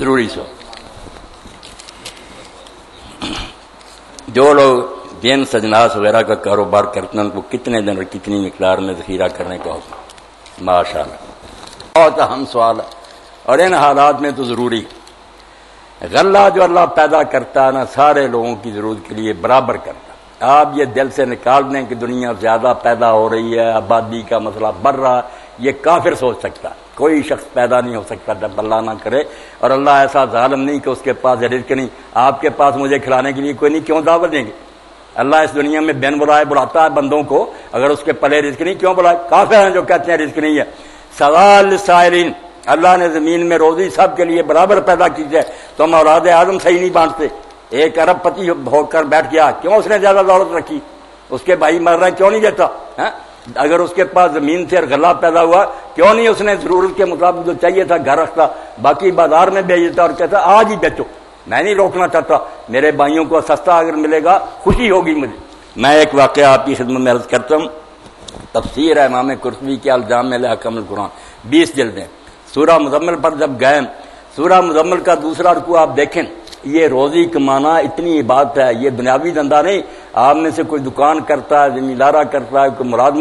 ضروری سو جو لوگ دین سجناس وغیرہ کا کاروبار کرتے ہیں ان کو کتنے دن اور کتنی مقدار میں ذخیرہ کرنے کا حکم؟ ماشاء اللہ بہت اہم سوال ہے، اور ان حالات میں تو ضروری غلہ جو اللہ پیدا کرتا ہے نا سارے لوگوں کی ضرورت کے لیے برابر کرتا ہے۔ آپ یہ دل سے نکال دیں کہ دنیا زیادہ پیدا ہو رہی ہے، آبادی کا مسئلہ بڑھ رہا ہے، یہ کافر سوچ سکتا ہے۔ کوئی شخص پیدا نہیں ہو سکتا جب اللہ نہ کرے، اور اللہ ایسا ظالم نہیں کہ اس کے پاس رزق نہیں۔ آپ کے پاس مجھے کھلانے کے لیے کوئی نہیں، کیوں دعوت دیں گے؟ اللہ اس دنیا میں بین بلائے بلاتا ہے بندوں کو، اگر اس کے پلے رزق نہیں کیوں بلائے؟ کافر ہیں جو کہتے ہیں رزق نہیں ہے۔ سوال سائلین، اللہ نے زمین میں روزی سب کے لیے برابر پیدا کی ہے، تم اولاد آدم صحیح نہیں بانٹتے۔ ایک ارب پتی ہو کر بیٹھ گیا، کیوں اس نے زیادہ دولت رکھی؟ اس کے بھائی مر رہے ہیں کیوں نہیں دیتا؟ اگر اس کے پاس زمین سے غلہ پیدا ہوا کیوں نہیں اس نے ضرورت کے مطابق جو چاہیے تھا گھر رکھتا، باقی بازار میں بیچ دیتا اور کہتا آج ہی بیچو، میں نہیں روکنا چاہتا، میرے بھائیوں کو سستا اگر ملے گا خوشی ہوگی مجھے۔ میں ایک واقعہ آپ کی خدمت میں عرض کرتا ہوں، تفسیر ہے امام قرطبی کے الجامع لأحکام القرآن، 20 جلدیں۔ سورہ مزمل پر جب گئے، سورہ مزمل کا دوسرا رکوع آپ دیکھیں، یہ روزی کمانا اتنی عبادت ہے، یہ دنیاوی دھندا نہیں۔ آپ میں سے کوئی دکان کرتا ہے، زمیندارہ کرتا ہے، کوئی مراد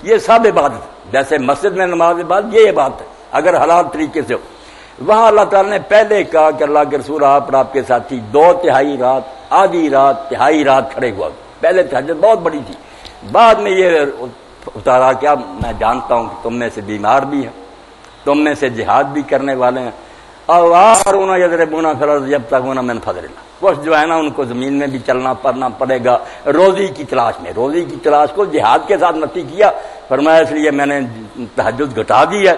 یہ سب عبادت ہے۔ جیسے مسجد میں نماز عبادت، یہ عبادت ہے اگر حلال طریقے سے ہو۔ وہاں اللہ تعالیٰ نے پہلے کہا کہ اللہ کے رسول آپ اور آپ کے ساتھی 2/3 رات، آدھی رات، تہائی رات کھڑے ہوا۔ پہلے تہجد بہت بڑی تھی، بعد میں یہ اتارا کیا میں جانتا ہوں کہ تم میں سے بیمار بھی ہیں، تم میں سے جہاد بھی کرنے والے ہیں، اور یضربون فی الارض یبتغون من فضل اللہ، کچھ جو ہے نا ان کو زمین میں بھی چلنا پڑنا پڑے گا روزی کی تلاش میں۔ روزی کی تلاش کو جہاد کے ساتھ نفی کیا، فرمایا اس لیے میں نے تہجد گھٹا دی ہے،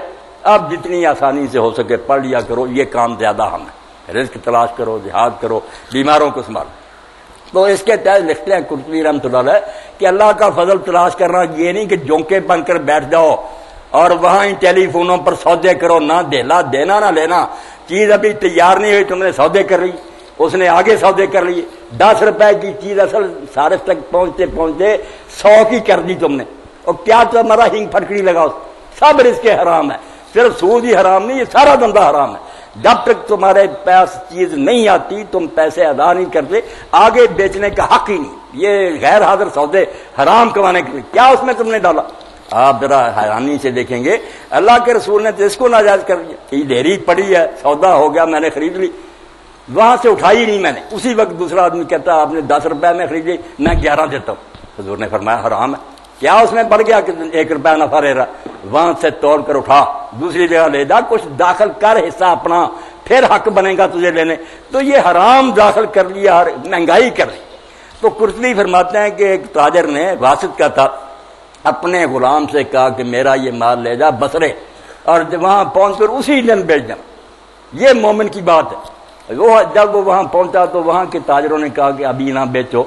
اب جتنی آسانی سے ہو سکے پڑھ لیا کرو، یہ کام زیادہ ہم ہے، رزق تلاش کرو، جہاد کرو، بیماروں کو سنبھالو۔ تو اس کے تحت لکھتے ہیں قرطبی رحمۃ اللہ علیہ کہ اللہ کا فضل تلاش کرنا یہ نہیں کہ جونکے بن کر بیٹھ جاؤ اور وہاں ہی ٹیلی فونوں پر سودے کرو، نہ دینا نہ لینا، چیز ابھی تیار نہیں ہوئی تم نے سودے کر رہی، اس نے آگے سودے کر لیے، 10 روپے کی چیز اصل صارف تک پہنچتے پہنچتے 100 کی کر دی تم نے، اور کیا تمہارا ہنگ پھٹکڑی لگاؤ، سب رزق حرام ہے، صرف سود ہی حرام نہیں، یہ سارا دھندا حرام ہے۔ جب تک تمہارے پاس چیز نہیں آتی تم پیسے ادا نہیں کرتے، آگے بیچنے کا حق ہی نہیں، یہ غیر حاضر سودے حرام کمانے کے لیے کیا اس میں تم نے ڈالا؟ آپ ذرا حیرانی سے دیکھیں گے، اللہ کے رسول نے تو اس کو ناجائز کر دیا، یہ ڈھیری پڑی ہے، سودا ہو گیا، میں نے خرید لی، وہاں سے اٹھائی نہیں میں نے، اسی وقت دوسرا آدمی کہتا آپ نے 10 روپے میں خرید لی، میں 11 دیتا ہوں، حضور نے فرمایا حرام ہے، کیا اس میں بڑھ گیا کہ 1 روپے نفع لے رہا، وہاں سے توڑ کر اٹھا دوسری جگہ لے جا، کچھ داخل کر حصہ اپنا، پھر حق بنے گا تجھے لینے، تو یہ حرام داخل کر لیا، مہنگائی کر لی۔ تو قرطبی فرماتے ہیں کہ ایک تاجر نے واسط کا تھا، اپنے غلام سے کہا کہ میرا یہ مال لے جا بصرے، اور وہاں پہنچ کر اسی دن بیچ جا، یہ مومن کی بات ہے۔ وہ جب وہ وہاں پہنچا تو وہاں کے تاجروں نے کہا کہ ابھی نہ بیچو،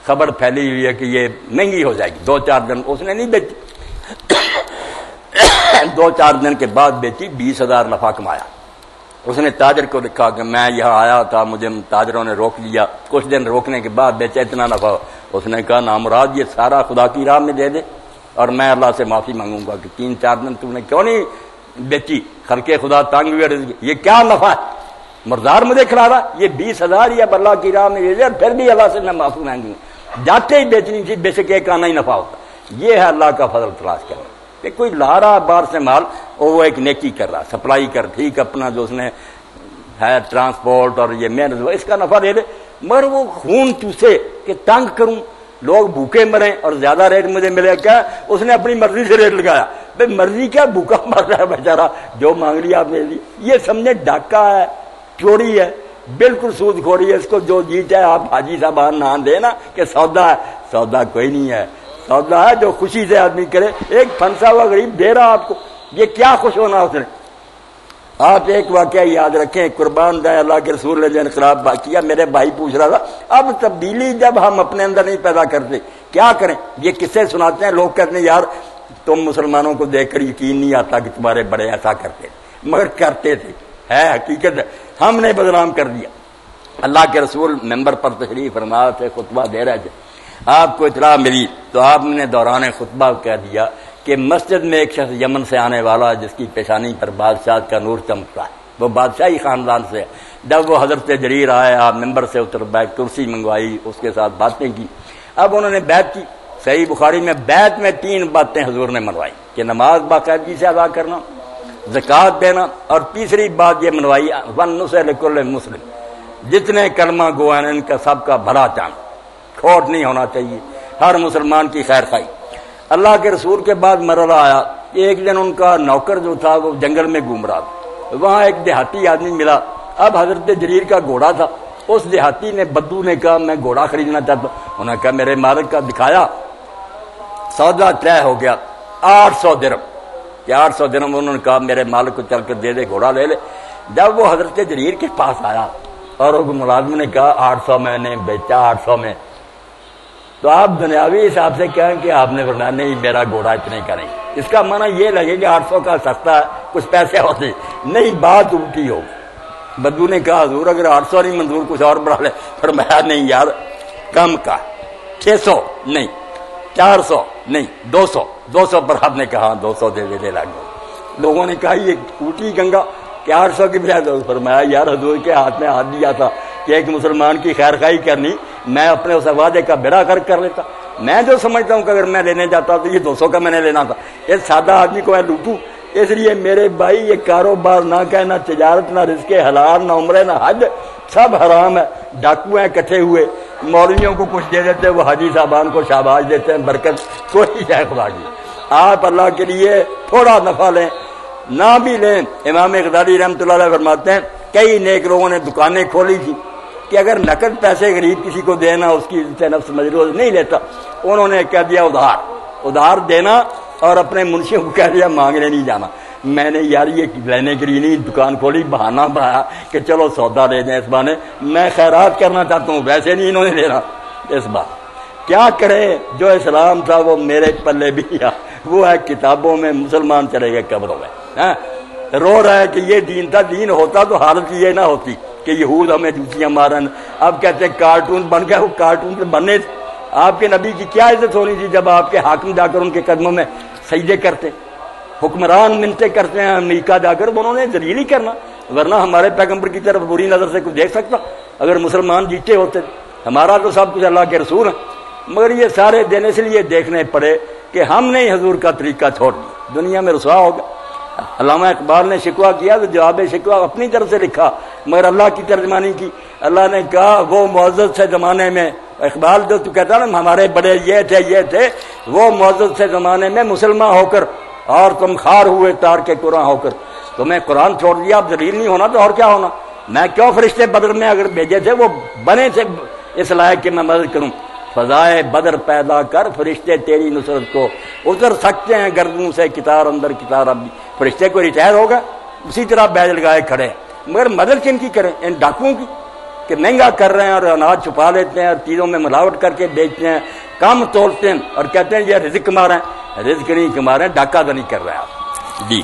خبر پھیلی ہوئی ہے کہ یہ مہنگی ہو جائے گی، 2-4 دن، اس نے نہیں بیچی، 2-4 دن کے بعد بیچی، 20,000 نفع کمایا۔ اس نے تاجر کو لکھا کہ میں یہاں آیا تھا، مجھے تاجروں نے روک لیا، کچھ دن روکنے کے بعد بیچا، اتنا نفع۔ اس نے کہا نامراد یہ سارا خدا کی راہ میں دے دے، اور میں اللہ سے معافی مانگوں گا کہ 3-4 دن تم نے کیوں نہیں بیچی، خلق خدا تنگ ہوئے، یہ کیا نفع ہے، مردار مجھے کھلا رہا، یہ 20,000 یا اللہ کی راہ میں دے دے، اور پھر بھی اللہ سے میں معافی مانگوں گا، جاتے ہی بیچنی تھی، بے شک ایک آنا ہی نفع ہوتا۔ یہ ہے اللہ کا فضل تلاش کرنا کہ کوئی لا رہا باہر سے مال، اور وہ ایک نیکی کر رہا، سپلائی کر، ٹھیک اپنا جو اس نے ہے ٹرانسپورٹ اور یہ محنت، اس کا نفع دے دے، مگر وہ خون چوسے کہ تنگ کروں، لوگ بھوکے مریں اور زیادہ ریٹ مجھے ملے، کیا اس نے اپنی مرضی سے ریٹ لگایا، بھائی مرضی کیا، بھوکا مر رہا ہے بیچارہ، جو مانگ لیا آپ نے دی، یہ سمجھے ڈاکہ ہے، چوری ہے، بالکل سود خوری ہے، اس کو جو جی چاہے آپ حاجی صاحب نہ دے نا کہ سودا ہے، سودا کوئی نہیں ہے، سودا ہے جو خوشی سے آدمی کرے۔ ایک پھنسا ہوا غریب دے رہا آپ کو، یہ کیا خوش ہونا اس نے۔ آپ ایک واقعہ یاد رکھیں، قربان جائے اللہ کے رسول نے جو انقلاب کیا، میرے بھائی پوچھ رہا تھا، اب تبدیلی جب ہم اپنے اندر نہیں پیدا کرتے کیا کریں؟ یہ قصے سناتے ہیں، لوگ کہتے ہیں یار تم مسلمانوں کو دیکھ کر یقین نہیں آتا کہ تمہارے بڑے ایسا کرتے تھے، مگر کرتے تھے، ہے حقیقت ہے، ہم نے بدنام کر دیا۔ اللہ کے رسول ممبر پر تشریف فرما تھے، خطبہ دے رہے تھے، آپ کو اطلاع ملی تو آپ نے دوران خطبہ کہہ دیا کہ مسجد میں ایک شخص یمن سے آنے والا جس کی پیشانی پر بادشاہ کا نور چمکتا ہے، وہ بادشاہی خاندان سے. جب وہ حضرت جریر آئے, آپ ممبر سے اتر بیٹھ, کرسی منگوائی, اس کے ساتھ باتیں کی. اب انہوں نے بیعت کی. صحیح بخاری میں بیعت میں 3 باتیں حضور نے منوائی کہ نماز باقاعدگی سے ادا کرنا, زکوٰۃ دینا, اور تیسری بات یہ منوائی وَالنُّصْحُ لِكُلِّ مُسْلِمٍ, جتنے کلمہ گو ہیں ان کا سب کا بھلا چاہنا, کھوٹ نہیں ہونا چاہیے, ہر مسلمان کی خیر خواہی. اللہ کے رسول کے بعد مرحلہ آیا. ایک دن ان کا نوکر جو تھا وہ جنگل میں گھوم رہا تھا, وہاں ایک دیہاتی آدمی ملا. اب حضرت جریر کا گھوڑا تھا. اس دیہاتی نے بدو نے کہا میں گھوڑا خریدنا چاہتا ہوں. انہوں نے کہا میرے مالک کا دکھایا, سودا طے ہو گیا 800 درہم. کہ 800 درہم انہوں نے کہا میرے مالک کو چل کر دے دے, گھوڑا لے لے. جب وہ حضرت جریر کے پاس آیا اور وہ ملازم نے کہا 800 میں نے بیچا 800 میں, تو آپ دنیاوی حساب سے کہیں کہ آپ نے فرمایا نہیں میرا گھوڑا اتنے کا نہیں. اس کا معنی یہ لگے کہ 800 کا سستا ہے, کچھ پیسے ہوتے نہیں, بات الٹی ہو. بدو نے کہا حضور اگر 800 نہیں منظور کچھ اور بڑھا لے. فرمایا نہیں یار کم کا, 600 نہیں, 400 نہیں, 200 پر آپ نے کہا 200 دے دے لگ. لوگوں نے کہا یہ ٹوٹی گنگا کہ 800 کی بجائے. فرمایا یار حضور کے ہاتھ میں ہاتھ دیا تھا کہ ایک مسلمان کی خیر خواہی کرنی, میں اپنے اس وعدے کا بیڑا کر لیتا. میں جو سمجھتا ہوں کہ اگر میں لینے جاتا تو یہ 200 کا میں نے لینا تھا. اس سادہ آدمی کو میں لوٹوں. اس لیے میرے بھائی یہ کاروبار نہ کہ نہ تجارت, نہ رزق حلال, نہ عمرے, نہ حج, سب حرام ہے. ڈاکو ہیں اکٹھے ہوئے, مولویوں کو کچھ دے دیتے, وہ حاجی صاحبان کو شاباش دیتے ہیں, برکت کوئی ہے خدا کی. آپ اللہ کے لیے تھوڑا نفع لیں, نہ بھی لیں. امام غزالی رحمۃ اللہ علیہ فرماتے ہیں کئی نیک لوگوں نے دکانیں کھولی تھی کہ اگر نقد پیسے غریب کسی کو دینا اس کی نفس مجروح نہیں لیتا. انہوں نے کہہ دیا ادھار دینا, اور اپنے منشیوں کو کہہ دیا مانگنے نہیں جانا. میں نے یار یہ لینے کے لیے نہیں دکان کھولی, بہانہ بنایا کہ چلو سودا لے جائیں. اس بہانے میں خیرات کرنا چاہتا ہوں, ویسے نہیں انہوں نے لینا. اس بات کیا کرے, جو اسلام تھا وہ میرے پلے بھی آ, وہ ہے کتابوں میں, مسلمان چلے گئے قبروں میں. رو رہا ہے کہ یہ دین تھا, دین ہوتا تو حالت یہ نہ ہوتی کہ یہود ہمیں جوتیاں مارن. اب کہتے ہیں کارٹون بن گئے, وہ کارٹون سے بننے تھے. آپ کے نبی کی کیا عزت ہونی تھی جب آپ کے حاکم جا کر ان کے قدموں میں سجدے کرتے, حکمران منتیں کرتے ہیں امریکہ جا کر, انہوں نے ذلیل ہی کرنا. ورنہ ہمارے پیغمبر کی طرف بری نظر سے کچھ دیکھ سکتا اگر مسلمان جیتے ہوتے. ہمارا تو سب کچھ اللہ کے رسول ہے, مگر یہ سارے دن اس لیے دیکھنے پڑے کہ ہم نے حضور کا طریقہ چھوڑ دیا, دنیا میں رسوا ہوگا. علامہ اقبال نے شکوہ کیا تو جواب شکوہ اپنی طرف سے لکھا, مگر اللہ کی ترجمانی کی. اللہ نے کہا وہ معزز سے زمانے میں, اقبال جو تو کہتا نا ہمارے بڑے یہ تھے, وہ معزز سے زمانے میں مسلمان ہو کر اور تم خار ہوئے تار کے قرآن ہو کر. تمہیں قرآن چھوڑ دیا, اب ذلیل نہیں ہونا تو اور کیا ہونا. میں کیوں فرشتے بدر میں اگر بھیجے تھے وہ بنے تھے اس لائق کہ میں مدد کروں. فضائے بدر پیدا کر, فرشتے تیری نصرت کو اتر سکتے ہیں گردوں سے کتار اندر کتار. اب فرشتے کو ریٹائر ہوگا اسی طرح بیج لگائے کھڑے ہیں, مگر مدد کن کی کریں, ان ڈاکوؤں کی کہ مہنگا کر رہے ہیں اور اناج چھپا لیتے ہیں اور چیزوں میں ملاوٹ کر کے بیچتے ہیں, کم تولتے ہیں اور کہتے ہیں یہ رزق کما رہے ہیں. رزق نہیں کما رہے ہیں, ڈاکہ تو نہیں کر رہے ہیں آپ. جی